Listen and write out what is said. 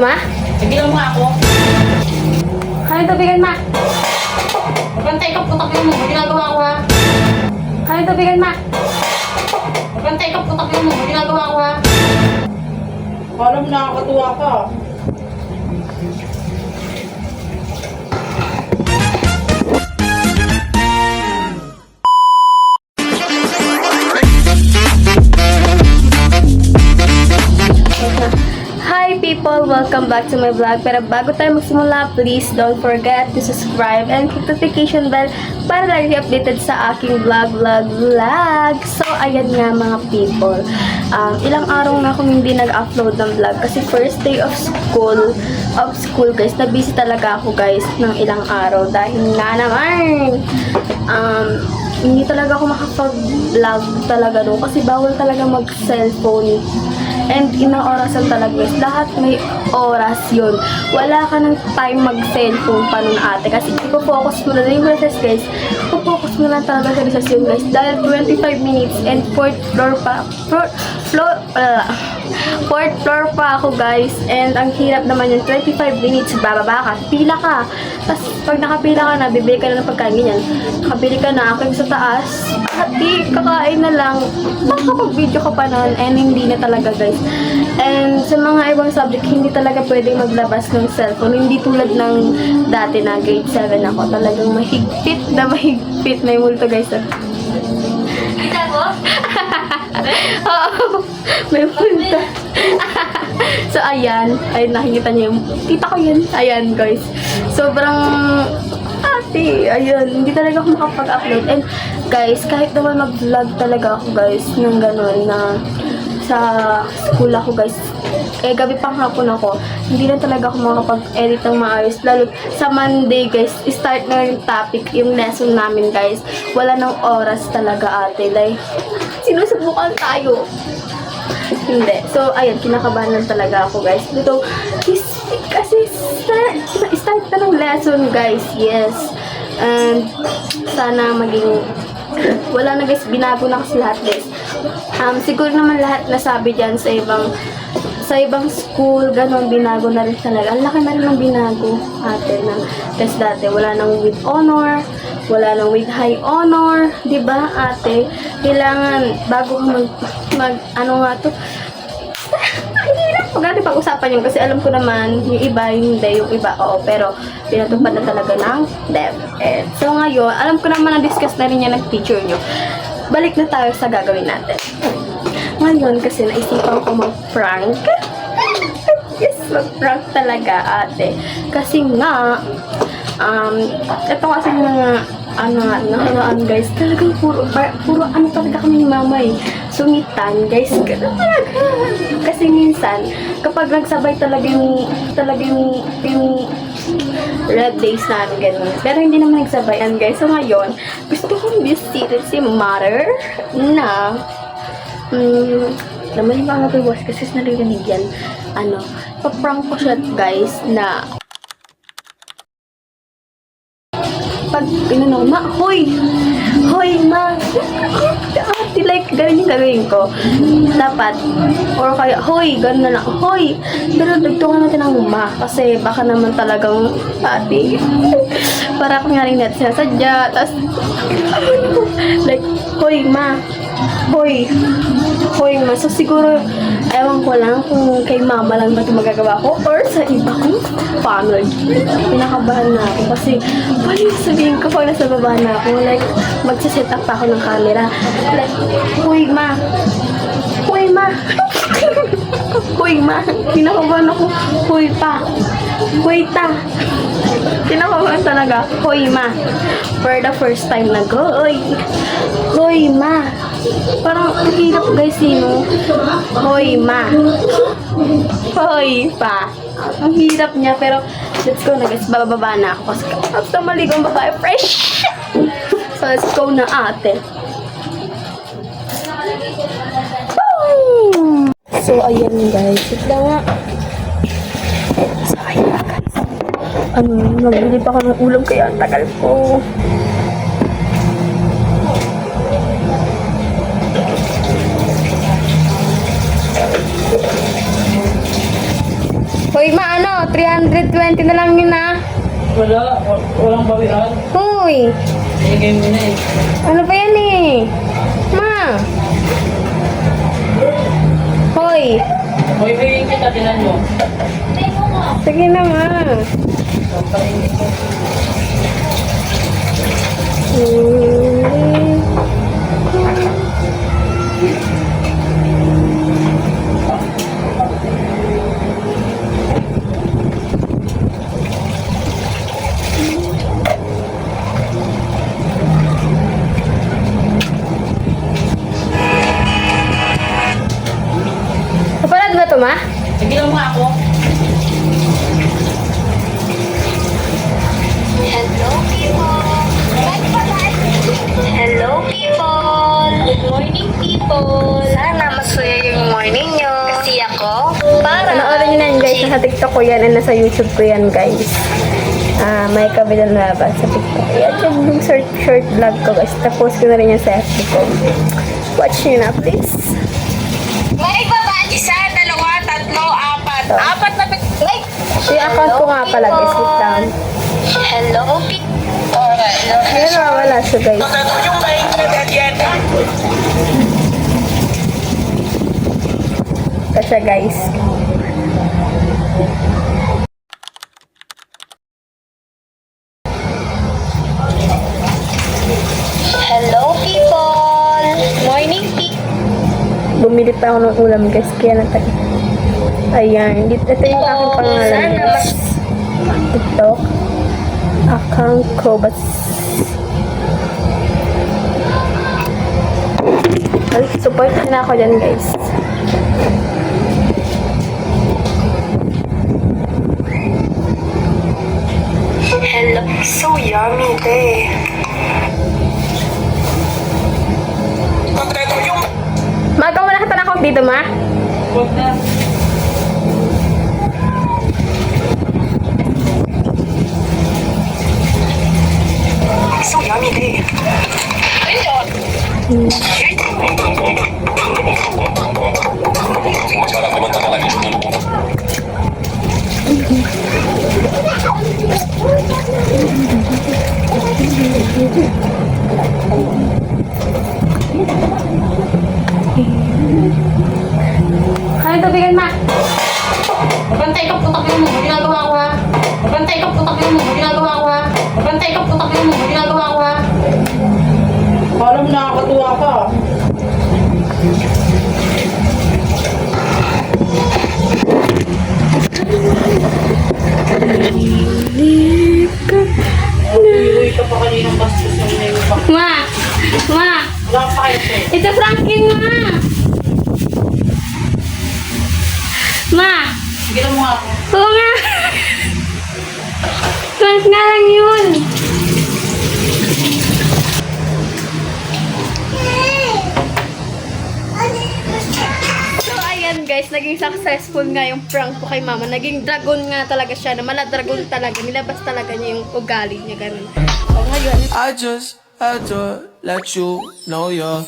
ma? Nagilang mo ako. Kanin tubigan, ma. Nagbantay ka, putak yun mo. Ginagawa ko ha. Kanin tubigan, ma. Nagbantay ka, putak yun mo. Ginagawa ko ha. Alam mo, nakakatuwa ka. Hi people! Welcome back to my vlog. Pero bago tayo magsimula, please don't forget to subscribe and click notification bell para lagi updated sa aking vlog. So, ayan nga mga people. Ilang araw na akong hindi nag-upload ng vlog kasi first day of school guys. Na-busy talaga ako guys ng ilang araw dahil nga naman hindi talaga ako makapag-vlog talaga doon kasi bawal talaga mag-cellphone. And inang orasan talaga guys. Lahat may oras yun. Wala ka ng time mag-cellphone pa nun ate. Kasi ipo-focus mo na yung recess guys. Ipo-focus mo lang talaga sa recess yun guys. Dahil 25 minutes and 4th floor pa ako guys. And ang hirap naman yung 25 minutes. Bababa ka. Pila ka. Tapos pag nakapila ka na, bibili ka na ng pagkain ganyan. Nakabili ka na. Aking sa taas. Hati, kakain na lang. Makakapag-video ka pa nun. And hindi na talaga guys. And sa mga ibang subject, hindi talaga pwedeng maglabas ng cellphone. Hindi tulad ng dati na grade 7 ako. Talagang mahigpit na mahigpit. May multo guys. Kita ko? Oo. May multo. So, ayan. Ayun, nakikita niyo yung tita ko yan. Ayan, guys. Sobrang ate. Ayun. Hindi talaga ako makapag-upload. And, guys, kahit naman mag-vlog talaga ako, guys, ng gano'n na sa school ako guys, gabi pang hapon ako, hindi na talaga ako makapag-edit ng maayos, lalo sa Monday guys, start na yung topic, yung lesson namin guys, wala nang oras talaga ate, like, sinusubukan tayo, hindi, so ayun, kinakabahan lang talaga ako guys, dito, kasi start na ng lesson guys, yes, and sana maging wala na guys, binago na kasi lahat guys. Siguro naman lahat nasabi dyan sa ibang school, ganun, binago na rin talaga. Ang laki na rin ng binago ate ng test dati. Wala nang with honor, wala nang with high honor, di ba ate? Kailangan, bago ano nga to, hindi na pag natin pag-usapan yun kasi alam ko naman yung iba, hindi, yung iba oo, pero pinatupad na talaga ng DepEd. So ngayon, alam ko naman na-discuss na rin yan ng teacher nyo. Balik na tayo sa gagawin natin. Ngayon kasi naisipan ko mag-prank. Yes, mag-prank talaga ate. Kasi nga, ito kasi mga nakaraan guys, talagang puro ano talaga kami ni mama eh. Sungitan guys, gano'n talaga. Kasi minsan, kapag nagsabay talaga yung red days namin gano'n. Pero hindi naman nagsabayan guys. So ngayon, gusto kong bisita si mother na naman yung mga piwas kasi narinig yan. Pa-prank ko siya guys na pag ma, hoy ma, ate, like, ganun yung gagawin ko. Dapat, or kaya, hoy, ganun na lang, hoy, pero dagtungan natin ng ma, kasi baka naman talagang, ate, para akong nga rin natin sinasadya, tas, like, hoy ma, so siguro, ewan ko lang kung kay mama lang ba ito magagawa ko or sa iba kong family. Pinakabahan na ako kasi paano sabihin ko pag nasa baba na ako, like, magsaset up pa ako ng camera. Like, hoy ma, pinakabahan ako, hoy ta, pinakabahan talaga, hoy ma, for the first time na hoy ma, parang ang hirap guys no, hoy ma, hoy pa, ang hirap niya pero let's go na guys, bababa na ako kasi after maligo ang babae fresh. So let's go na ate. So ayan guys, ito nga. So ayan guys, nagbili pa ako ng ulam kaya ang tagal ko. Hoy, ma, ano? 320 na lang yun, ah. Walang bawian. Hoy! Sige mo na eh. Ano ba yan, eh? Ma! Hoy! Hoy, bigyan kita, tinan mo. Sige na, ma. Kapalad ba ito, ma? Sige lang nga ako. Hello people! Hello people! Good morning people! Sana masaya yung morning nyo. Kasi ako, para... Panoorin nyo na yan, guys. Nasa TikTok ko yan and nasa YouTube ko yan, guys. May kabilang labas sa TikTok. Yan yung short vlog ko, guys. Tapos ko na rin yan sa FB ko. Watch nyo na, please. May baba, isa, dalawa, tatlo, apat. Ito. Apat na... Wait! Yung account ko nga pala, guys. Wait lang. Hello people! Ayun, wala siya, guys. Ito siya, guys. Hello people! Morning people! Bumili pa ako ng ulam, guys. Kaya natay. Ayan. Ito yung aking pangalan, Sana guys. TikTok. Account ko. Ay, support na ako dyan, guys. Hello! So yummy day! Magawa na kita na ako dito, ma. Huwag na. So yummy day! Kaya tubigan, ma. Mabantay ka, putak yun mo. Ginagawa ko ha. Mabantay ka, putak yun mo. Ginagawa ko ha. Mabantay ka, putak yun mo. Ginagawa ko ha. Alam na, nakakatuwa ka. Uy, ka pa kaninang bastos yung name pa. Ma. Ma. Wala pa kayo sa'yo. Ito Franklin, ma. Ma. Sige lang mo nga ako. Oo nga. Frank nga lang yun. So, ayan guys, naging successful nga yung prank ko kay mama. Naging dragon nga talaga siya, na mala-dragon talaga. Nilabas talaga niya yung ugali niya, ganun. So, ngayon, I just had to let you know you're